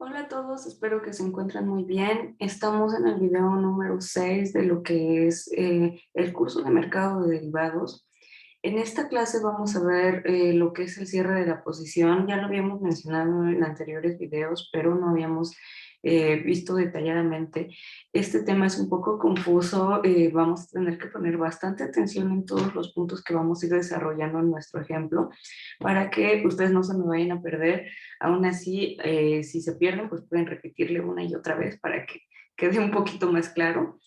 Hola a todos, espero que se encuentren muy bien. Estamos en el video número 6 de lo que es el curso de mercado de derivados. En esta clase vamos a ver lo que es el cierre de la posición. Ya lo habíamos mencionado en anteriores videos, pero no habíamos visto detalladamente. Este tema es un poco confuso. Vamos a tener que poner bastante atención en todos los puntos que vamos a ir desarrollando en nuestro ejemplo para que ustedes no se me vayan a perder. Aún así, si se pierden, pues pueden repetirle una y otra vez para que quede un poquito más claro.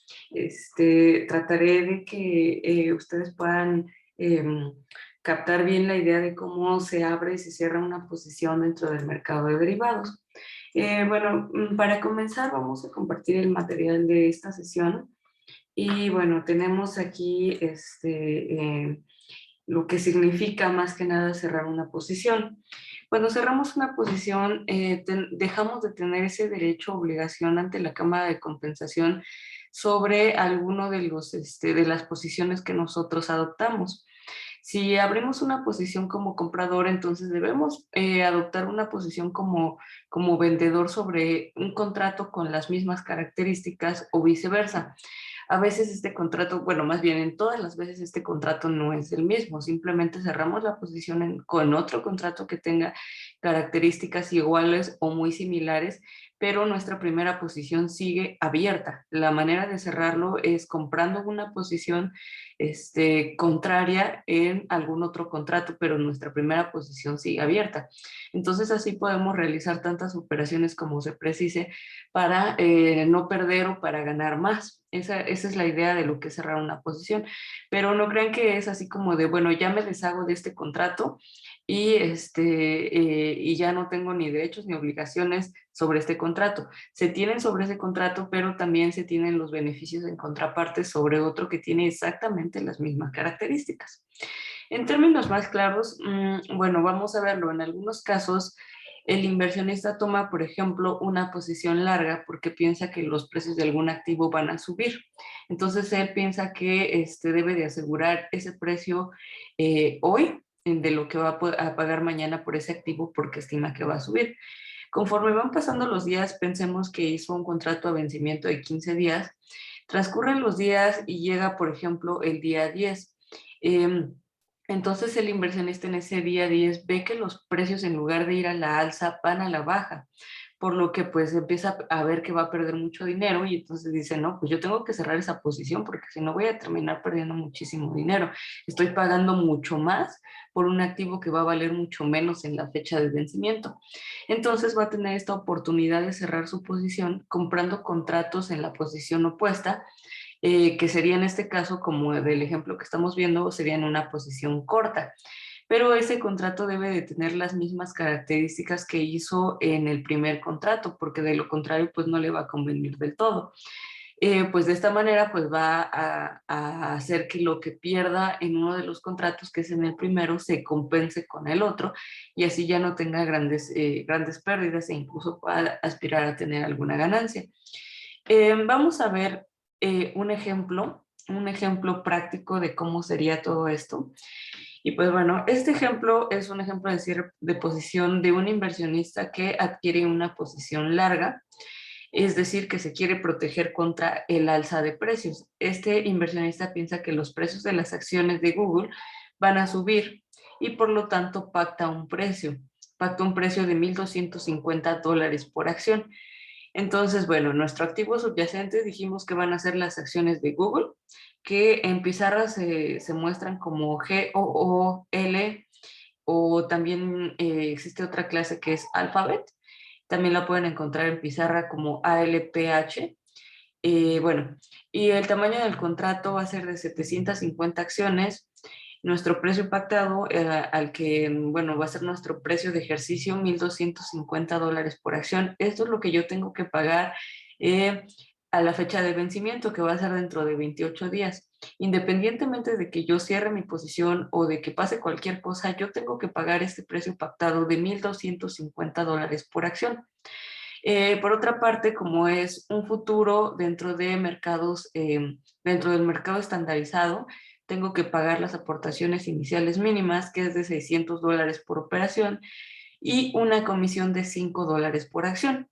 Trataré de que ustedes puedan captar bien la idea de cómo se abre y se cierra una posición dentro del mercado de derivados. Para comenzar vamos a compartir el material de esta sesión y bueno, tenemos aquí lo que significa más que nada cerrar una posición. Cuando cerramos una posición, dejamos de tener ese derecho o obligación ante la Cámara de Compensación sobre alguno de las posiciones que nosotros adoptamos. Si abrimos una posición como comprador, entonces debemos adoptar una posición como vendedor sobre un contrato con las mismas características o viceversa. A veces este contrato, bueno, más bien en todas las veces este contrato no es el mismo, simplemente cerramos la posición con otro contrato que tenga características iguales o muy similares, pero nuestra primera posición sigue abierta. La manera de cerrarlo es comprando una posición contraria en algún otro contrato, pero nuestra primera posición sigue abierta. Entonces así podemos realizar tantas operaciones como se precise para no perder o para ganar más. Esa es la idea de lo que es cerrar una posición, pero no crean que es así como de, bueno, ya me deshago de este contrato y ya no tengo ni derechos ni obligaciones sobre este contrato. Se tienen sobre ese contrato, pero también se tienen los beneficios en contraparte sobre otro que tiene exactamente las mismas características. En términos más claros, bueno, vamos a verlo. En algunos casos, el inversionista toma, por ejemplo, una posición larga porque piensa que los precios de algún activo van a subir. Entonces, él piensa que debe de asegurar ese precio hoy de lo que va a pagar mañana por ese activo porque estima que va a subir. Conforme van pasando los días, pensemos que hizo un contrato a vencimiento de 15 días, transcurren los días y llega, por ejemplo, el día 10. Entonces el inversionista en ese día 10 ve que los precios en lugar de ir a la alza van a la baja, por lo que pues empieza a ver que va a perder mucho dinero y entonces dice, no, pues yo tengo que cerrar esa posición porque si no voy a terminar perdiendo muchísimo dinero. Estoy pagando mucho más por un activo que va a valer mucho menos en la fecha de vencimiento. Entonces va a tener esta oportunidad de cerrar su posición comprando contratos en la posición opuesta, que sería en este caso, como del ejemplo que estamos viendo, sería en una posición corta. Pero ese contrato debe de tener las mismas características que hizo en el primer contrato, porque de lo contrario, pues no le va a convenir del todo. Pues de esta manera, pues va a hacer que lo que pierda en uno de los contratos, que es en el primero, se compense con el otro y así ya no tenga grandes pérdidas e incluso pueda aspirar a tener alguna ganancia. Vamos a ver un ejemplo práctico de cómo sería todo esto. Y pues bueno, este ejemplo es un ejemplo de cierre de posición de un inversionista que adquiere una posición larga, es decir, que se quiere proteger contra el alza de precios. Este inversionista piensa que los precios de las acciones de Google van a subir y por lo tanto pacta un precio de $1,250 por acción. Entonces, bueno, nuestro activo subyacente dijimos que van a ser las acciones de Google, que en pizarra se muestran como GOOL o también existe otra clase que es Alphabet. También la pueden encontrar en pizarra como ALPH. Bueno, y el tamaño del contrato va a ser de 750 acciones. Nuestro precio pactado, al que, bueno, va a ser nuestro precio de ejercicio, $1,250 por acción. Esto es lo que yo tengo que pagar eh, a la fecha de vencimiento, que va a ser dentro de 28 días. Independientemente de que yo cierre mi posición o de que pase cualquier cosa, yo tengo que pagar este precio pactado de $1,250 por acción. Por otra parte, como es un futuro dentro del mercado estandarizado, tengo que pagar las aportaciones iniciales mínimas, que es de $600 por operación, y una comisión de $5 por acción.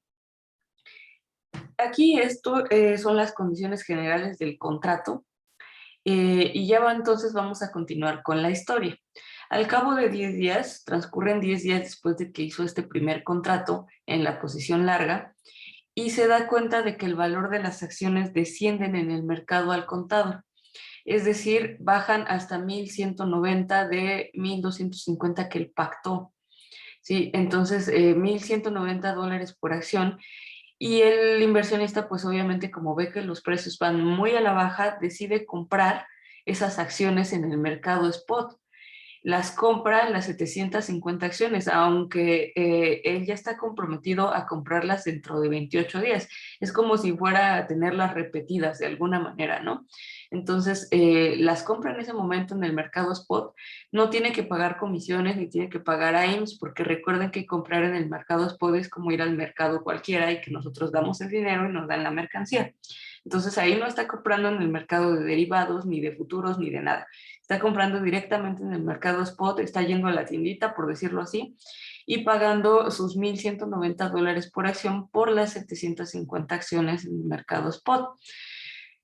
Aquí esto son las condiciones generales del contrato. Y ya entonces vamos a continuar con la historia. Al cabo de 10 días, transcurren 10 días después de que hizo este primer contrato en la posición larga, y se da cuenta de que el valor de las acciones descienden en el mercado al contado. Es decir, bajan hasta 1,190 de 1,250 que él pactó. ¿Sí? Entonces, $1,190 por acción. Y el inversionista, pues obviamente como ve que los precios van muy a la baja, decide comprar esas acciones en el mercado spot. Las compra en las 750 acciones, aunque él ya está comprometido a comprarlas dentro de 28 días. Es como si fuera a tenerlas repetidas de alguna manera, ¿no? Entonces, las compra en ese momento en el mercado spot, no tiene que pagar comisiones ni tiene que pagar AIMS, porque recuerden que comprar en el mercado spot es como ir al mercado cualquiera y que nosotros damos el dinero y nos dan la mercancía. Entonces ahí no está comprando en el mercado de derivados, ni de futuros, ni de nada. Está comprando directamente en el mercado spot, está yendo a la tiendita, por decirlo así, y pagando sus $1,190 por acción por las 750 acciones en el mercado spot.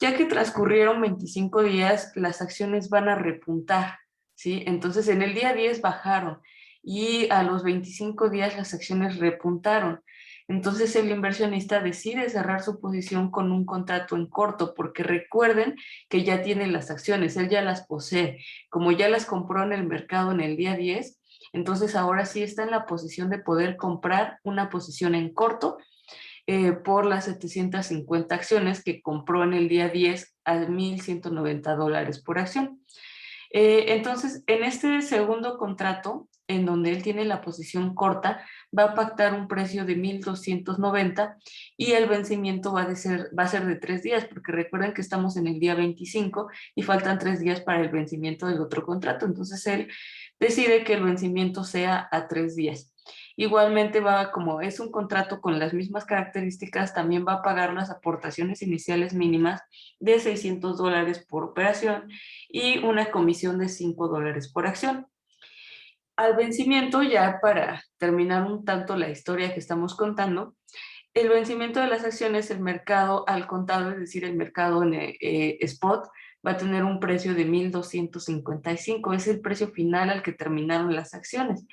Ya que transcurrieron 25 días, las acciones van a repuntar, ¿sí? Entonces en el día 10 bajaron y a los 25 días las acciones repuntaron. Entonces el inversionista decide cerrar su posición con un contrato en corto, porque recuerden que ya tiene las acciones, él ya las posee. Como ya las compró en el mercado en el día 10, entonces ahora sí está en la posición de poder comprar una posición en corto por las 750 acciones que compró en el día 10 a $1,190 por acción. Entonces, en este segundo contrato, en donde él tiene la posición corta, va a pactar un precio de 1,290 y el vencimiento va a ser de 3 días, porque recuerden que estamos en el día 25 y faltan 3 días para el vencimiento del otro contrato. Entonces, él decide que el vencimiento sea a 3 días. Igualmente va, como es un contrato con las mismas características, también va a pagar las aportaciones iniciales mínimas de $600 por operación y una comisión de $5 por acción. Al vencimiento, ya para terminar un tanto la historia que estamos contando, el vencimiento de las acciones, el mercado al contado, es decir, el mercado en spot, va a tener un precio de 1,255, es el precio final al que terminaron las acciones.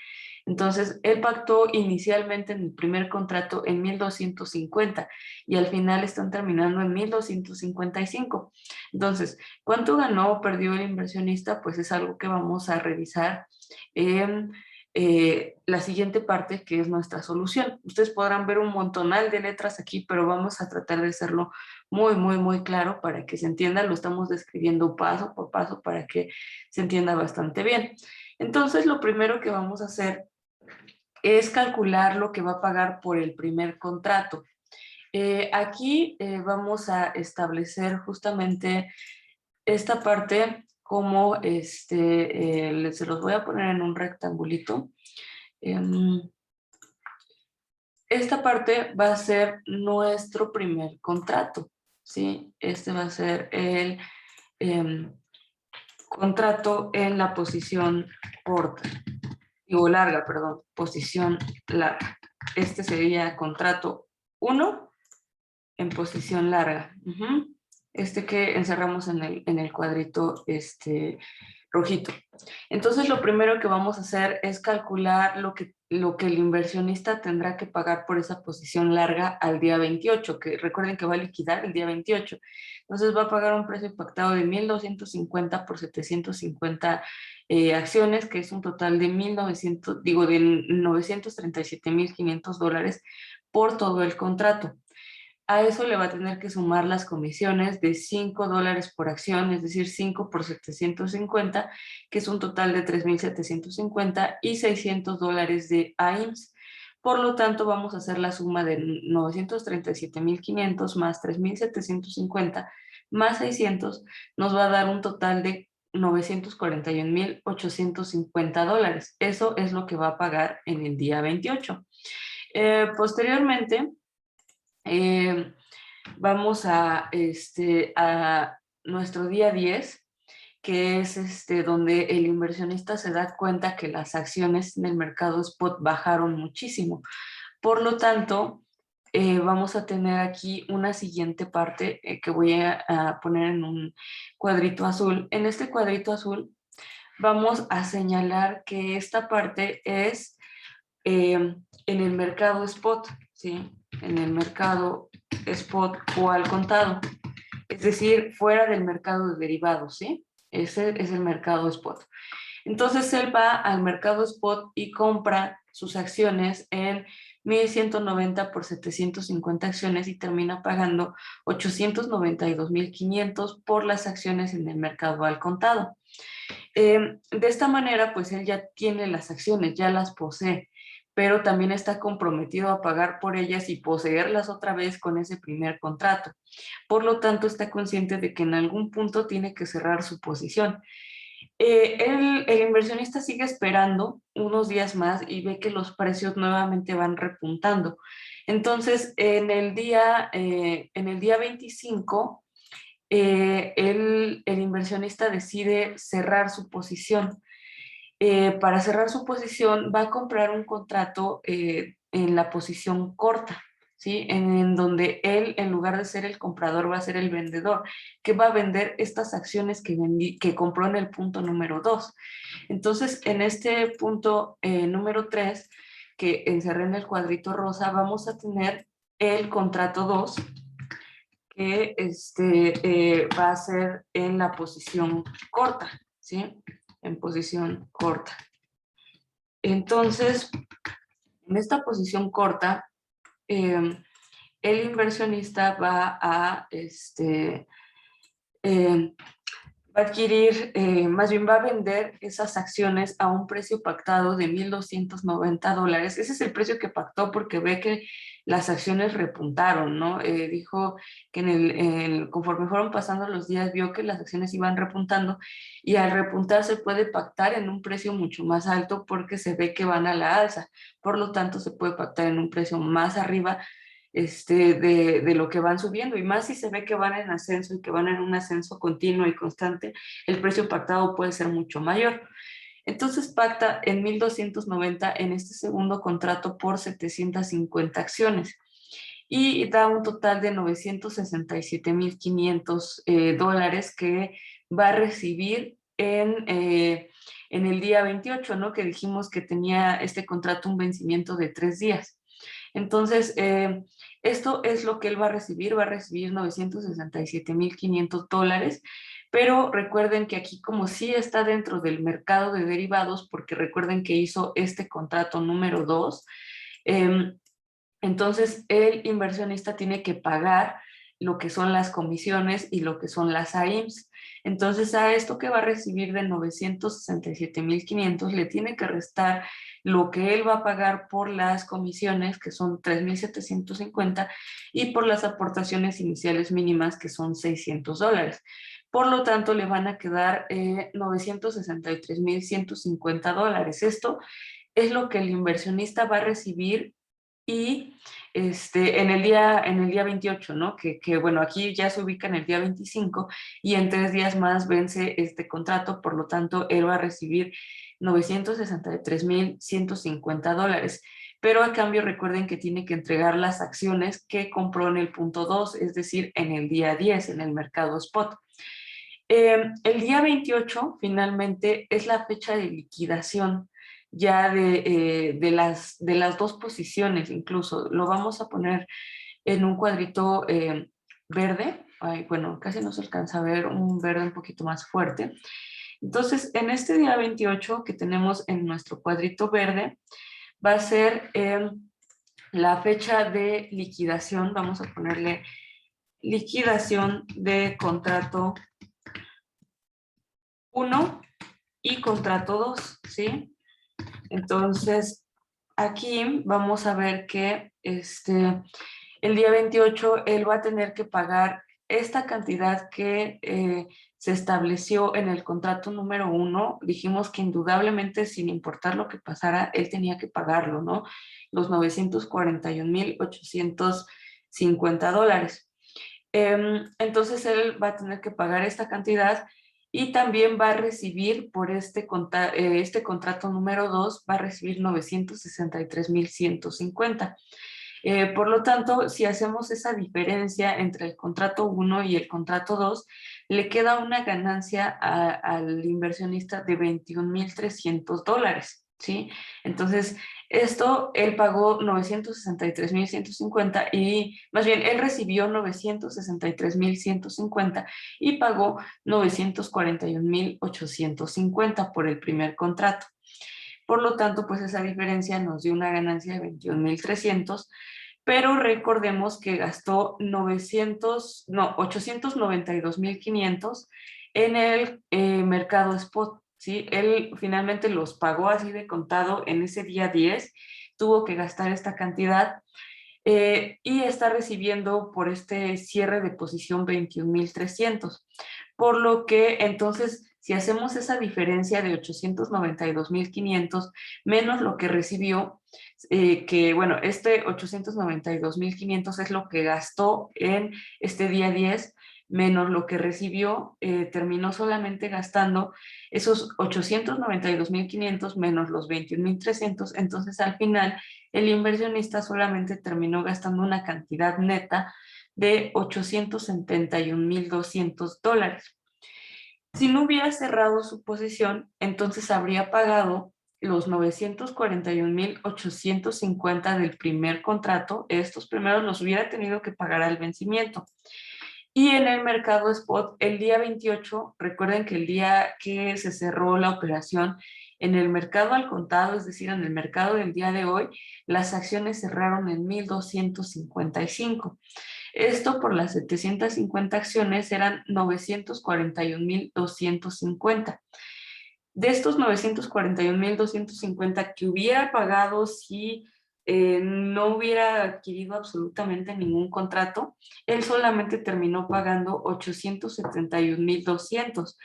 Entonces, él pactó inicialmente en el primer contrato en 1,250 y al final están terminando en 1,255. Entonces, ¿cuánto ganó o perdió el inversionista? Pues es algo que vamos a revisar en la siguiente parte, que es nuestra solución. Ustedes podrán ver un montonal de letras aquí, pero vamos a tratar de hacerlo muy, muy, muy claro para que se entienda. Lo estamos describiendo paso por paso para que se entienda bastante bien. Entonces, lo primero que vamos a hacer es calcular lo que va a pagar por el primer contrato. Aquí vamos a establecer justamente esta parte como se los voy a poner en un rectangulito. Esta parte va a ser nuestro primer contrato, ¿sí? Este va a ser el contrato en la posición corta, larga, perdón, posición larga. Este sería contrato 1 en posición larga. Este que encerramos en el cuadrito rojito. Entonces, lo primero que vamos a hacer es calcular lo que el inversionista tendrá que pagar por esa posición larga al día 28, que recuerden que va a liquidar el día 28. Entonces, va a pagar un precio pactado de 1,250 por 750 acciones, que es un total de de $937,500 por todo el contrato. A eso le va a tener que sumar las comisiones de $5 por acción, es decir, 5 por 750, que es un total de 3,750 y $600 de AIMS. Por lo tanto, vamos a hacer la suma de 937,500 más 3,750 más 600, nos va a dar un total de $941,850. Eso es lo que va a pagar en el día 28. Posteriormente, eh, vamos a nuestro día 10, que es donde el inversionista se da cuenta que las acciones en el mercado spot bajaron muchísimo. Por lo tanto, vamos a tener aquí una siguiente parte que voy a poner en un cuadrito azul. En este cuadrito azul vamos a señalar que esta parte es en el mercado spot, ¿sí? En el mercado spot o al contado, es decir, fuera del mercado de derivados, ¿sí? Ese es el mercado spot. Entonces él va al mercado spot y compra sus acciones en 1,190 por 750 acciones y termina pagando 892,500 por las acciones en el mercado al contado. De esta manera, pues él ya tiene las acciones, ya las posee, pero también está comprometido a pagar por ellas y poseerlas otra vez con ese primer contrato. Por lo tanto, está consciente de que en algún punto tiene que cerrar su posición. El inversionista sigue esperando unos días más y ve que los precios nuevamente van repuntando. Entonces, en el día 25, el inversionista decide cerrar su posición. Para cerrar su posición va a comprar un contrato en la posición corta, ¿sí? En donde él, en lugar de ser el comprador, va a ser el vendedor, que va a vender estas acciones que compró en el punto número 2. Entonces, en este punto número 3, que encerré en el cuadrito rosa, vamos a tener el contrato 2, que va a ser en la posición corta, ¿sí? En posición corta. Entonces, en esta posición corta, el inversionista va a adquirir, más bien va a vender esas acciones a un precio pactado de $1,290. Ese es el precio que pactó porque ve que las acciones repuntaron, ¿no? Dijo que conforme fueron pasando los días, vio que las acciones iban repuntando y al repuntar se puede pactar en un precio mucho más alto porque se ve que van a la alza. Por lo tanto, se puede pactar en un precio más arriba de lo que van subiendo, y más si se ve que van en ascenso y que van en un ascenso continuo y constante, el precio pactado puede ser mucho mayor. Entonces pacta en 1,290 en este segundo contrato por 750 acciones y da un total de 967,500 dólares que va a recibir en el día 28, ¿no? Que dijimos que tenía este contrato un vencimiento de 3 días. Entonces, esto es lo que él va a recibir 967,500 dólares, pero recuerden que aquí como sí está dentro del mercado de derivados, porque recuerden que hizo este contrato número 2, entonces el inversionista tiene que pagar lo que son las comisiones y lo que son las AIMS. Entonces a esto que va a recibir de 967,500 le tiene que restar lo que él va a pagar por las comisiones, que son 3,750, y por las aportaciones iniciales mínimas, que son 600 dólares. Por lo tanto, le van a quedar 963,150 dólares. Esto es lo que el inversionista va a recibir y en el día 28, ¿no? Bueno, aquí ya se ubica en el día 25 y en 3 días más vence este contrato, por lo tanto, él va a recibir 963,150 dólares. Pero a cambio recuerden que tiene que entregar las acciones que compró en el punto 2, es decir, en el día 10, en el mercado spot. El día 28 finalmente es la fecha de liquidación ya de las dos posiciones, incluso lo vamos a poner en un cuadrito verde. Ay, bueno, casi no se alcanza a ver, un verde un poquito más fuerte. Entonces, en este día 28 que tenemos en nuestro cuadrito verde, va a ser la fecha de liquidación. Vamos a ponerle liquidación de contrato 1 y contrato 2, ¿sí? Entonces, aquí vamos a ver que el día 28 él va a tener que pagar esta cantidad que se estableció en el contrato número 1. Dijimos que indudablemente, sin importar lo que pasara, él tenía que pagarlo, ¿no? Los 941,850 dólares. Entonces él va a tener que pagar esta cantidad y también va a recibir por este contrato número 2, va a recibir 963,150. Por lo tanto, si hacemos esa diferencia entre el contrato 1 y el contrato 2, le queda una ganancia al inversionista de $21,300, ¿sí? Entonces, esto él pagó 963,150 y más bien él recibió 963,150 y pagó 941,850 por el primer contrato. Por lo tanto, pues esa diferencia nos dio una ganancia de 21,300, pero recordemos que gastó 892,500 en el mercado spot, ¿sí? Él finalmente los pagó así de contado en ese día 10, tuvo que gastar esta cantidad y está recibiendo por este cierre de posición 21,300. Por lo que entonces, si hacemos esa diferencia de 892,500 menos lo que recibió, que bueno, este 892,500 es lo que gastó en este día 10, menos lo que recibió, terminó solamente gastando esos 892,500 menos los 21,300, entonces al final el inversionista solamente terminó gastando una cantidad neta de $871,200. Si no hubiera cerrado su posición, entonces habría pagado los 941,850 del primer contrato. Estos primeros los hubiera tenido que pagar al vencimiento. Y en el mercado spot, el día 28, recuerden que el día que se cerró la operación, en el mercado al contado, es decir, en el mercado del día de hoy, las acciones cerraron en 1,255. Esto por las 750 acciones eran 941,250. De estos 941,250 que hubiera pagado si no hubiera adquirido absolutamente ningún contrato, él solamente terminó pagando 871,200,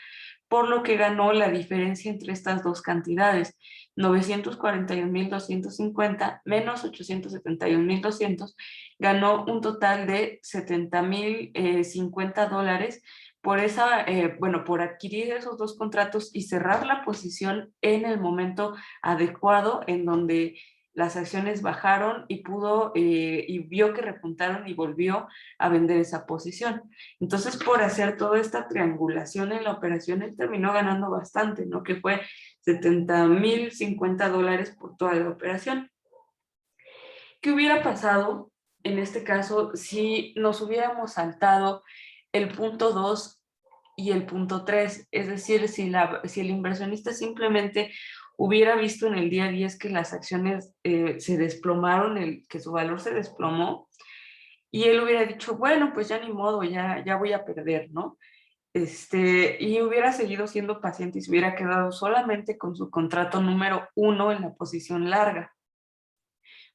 por lo que ganó la diferencia entre estas dos cantidades, 941,250 menos 871,200, ganó un total de $70,050 por bueno, por adquirir esos dos contratos y cerrar la posición en el momento adecuado en donde las acciones bajaron y y vio que repuntaron y volvió a vender esa posición. Entonces, por hacer toda esta triangulación en la operación, él terminó ganando bastante, ¿no? Que fue $70,050 por toda la operación. ¿Qué hubiera pasado en este caso si nos hubiéramos saltado el punto 2 y el punto 3? Es decir, si el inversionista simplemente hubiera visto en el día 10 que las acciones se desplomaron, que su valor se desplomó, y él hubiera dicho, bueno, pues ya ni modo, ya voy a perder, ¿no? Y hubiera seguido siendo paciente y se hubiera quedado solamente con su contrato número 1 en la posición larga.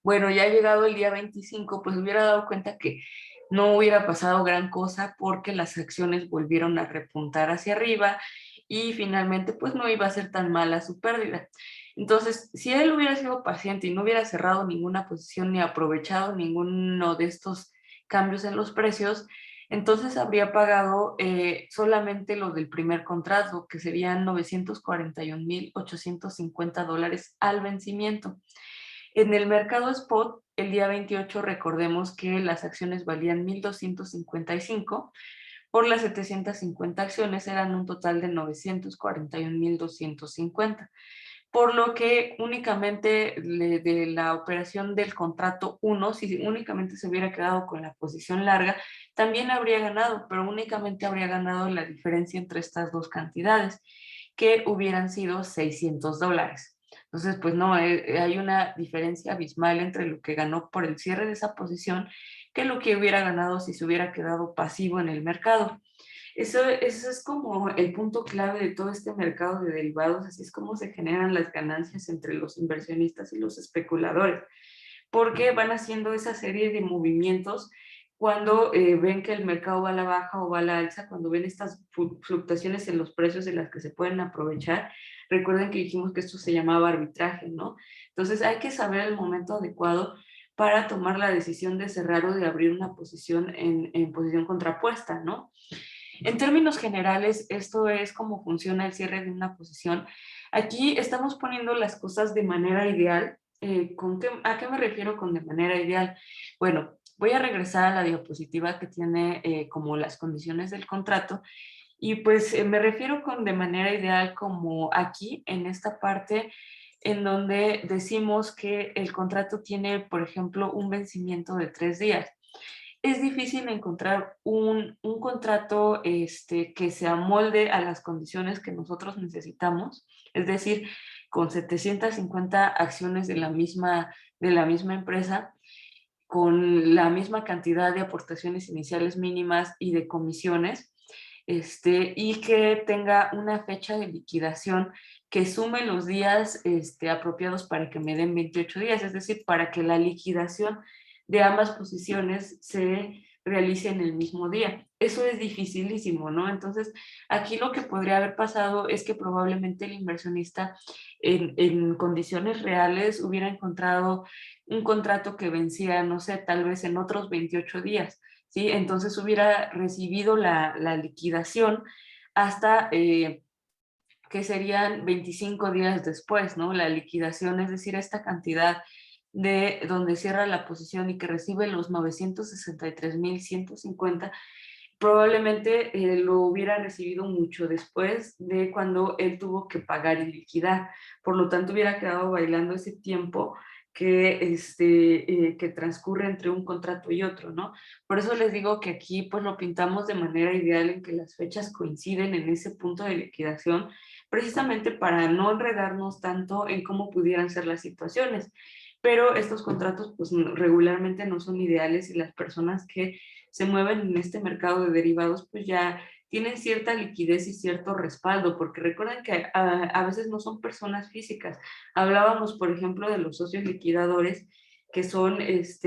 Bueno, ya llegado el día 25, pues hubiera dado cuenta que no hubiera pasado gran cosa porque las acciones volvieron a repuntar hacia arriba y finalmente pues no iba a ser tan mala su pérdida. Entonces, si él hubiera sido paciente y no hubiera cerrado ninguna posición ni aprovechado ninguno de estos cambios en los precios, entonces habría pagado solamente lo del primer contrato, que serían $941,850 al vencimiento. En el mercado spot, el día 28, recordemos que las acciones valían 1,255, por las 750 acciones eran un total de 941,250, por lo que únicamente de la operación del contrato 1, si únicamente se hubiera quedado con la posición larga, también habría ganado, pero únicamente habría ganado la diferencia entre estas dos cantidades, que hubieran sido $600. Entonces, pues no, hay una diferencia abismal entre lo que ganó por el cierre de esa posición que lo que hubiera ganado si se hubiera quedado pasivo en el mercado. Eso es como el punto clave de todo este mercado de derivados, así es como se generan las ganancias entre los inversionistas y los especuladores, porque van haciendo esa serie de movimientos cuando ven que el mercado va a la baja o va a la alza, cuando ven estas fluctuaciones en los precios de las que se pueden aprovechar. Recuerden que dijimos que esto se llamaba arbitraje, ¿no? Entonces hay que saber el momento adecuado para tomar la decisión de cerrar o de abrir una posición en posición contrapuesta, ¿no? En términos generales, esto es cómo funciona el cierre de una posición. Aquí estamos poniendo las cosas de manera ideal, ¿A qué me refiero con de manera ideal? Bueno, voy a regresar a la diapositiva que tiene como las condiciones del contrato y pues me refiero con de manera ideal como aquí en esta parte en donde decimos que el contrato tiene, por ejemplo, un vencimiento de 3 días. Es difícil encontrar un contrato que se amolde a las condiciones que nosotros necesitamos, es decir, con 750 acciones de la misma empresa, con la misma cantidad de aportaciones iniciales mínimas y de comisiones, y que tenga una fecha de liquidación que sume los días apropiados para que me den 28 días, es decir, para que la liquidación de ambas posiciones se realice en el mismo día. Eso es dificilísimo, ¿no? Entonces, aquí lo que podría haber pasado es que probablemente el inversionista en condiciones reales hubiera encontrado un contrato que vencía, no sé, tal vez en otros 28 días, ¿sí? Entonces hubiera recibido la liquidación hasta que serían 25 días después, ¿no? La liquidación, es decir, esta cantidad de donde cierra la posición y que recibe los 963,150, probablemente lo hubiera recibido mucho después de cuando él tuvo que pagar y liquidar. Por lo tanto, hubiera quedado bailando ese tiempo que transcurre entre un contrato y otro, ¿no? Por eso les digo que aquí pues lo pintamos de manera ideal en que las fechas coinciden en ese punto de liquidación, precisamente para no enredarnos tanto en cómo pudieran ser las situaciones. Pero estos contratos pues regularmente no son ideales y las personas que se mueven en este mercado de derivados pues ya tienen cierta liquidez y cierto respaldo, porque recuerden que a veces no son personas físicas. Hablábamos, por ejemplo, de los socios liquidadores, que son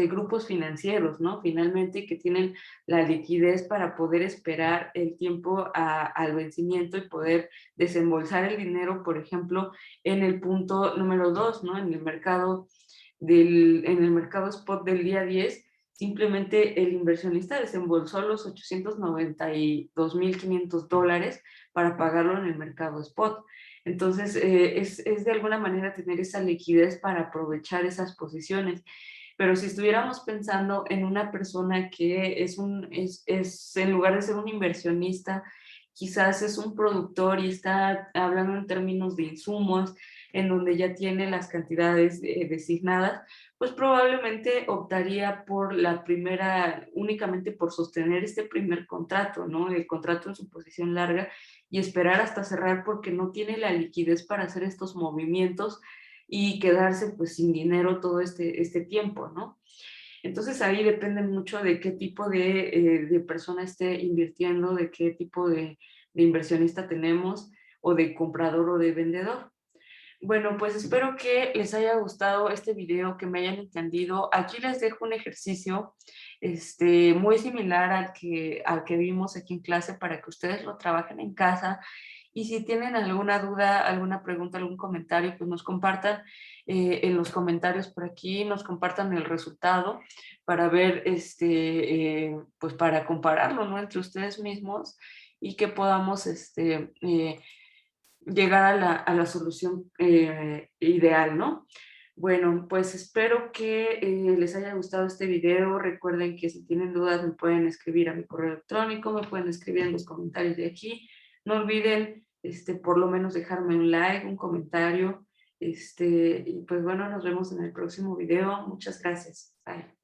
grupos financieros, ¿no? Finalmente, que tienen la liquidez para poder esperar el tiempo al vencimiento y poder desembolsar el dinero, por ejemplo, en el punto número 2, ¿no? En el mercado spot del día 10, simplemente el inversionista desembolsó los $892,500 para pagarlo en el mercado spot. Entonces, es de alguna manera tener esa liquidez para aprovechar esas posiciones. Pero si estuviéramos pensando en una persona que en lugar de ser un inversionista, quizás es un productor y está hablando en términos de insumos, en donde ya tiene las cantidades designadas, pues probablemente optaría por la primera, únicamente por sostener este primer contrato, ¿no? El contrato en su posición larga y esperar hasta cerrar porque no tiene la liquidez para hacer estos movimientos y quedarse pues sin dinero todo este tiempo, ¿no? Entonces ahí depende mucho de qué tipo de persona esté invirtiendo, de qué tipo de inversionista tenemos, o de comprador o de vendedor. Bueno, pues espero que les haya gustado este video, que me hayan entendido. Aquí les dejo un ejercicio muy similar al que vimos aquí en clase para que ustedes lo trabajen en casa. Y si tienen alguna duda, alguna pregunta, algún comentario, pues nos compartan en los comentarios por aquí, nos compartan el resultado para ver, pues para compararlo, ¿no? Entre ustedes mismos y que podamos, llegar a la solución ideal, ¿no? Bueno, pues espero que les haya gustado este video. Recuerden que si tienen dudas me pueden escribir a mi correo electrónico, me pueden escribir en los comentarios de aquí. No olviden por lo menos dejarme un like, un comentario. Y pues bueno, nos vemos en el próximo video. Muchas gracias. Bye.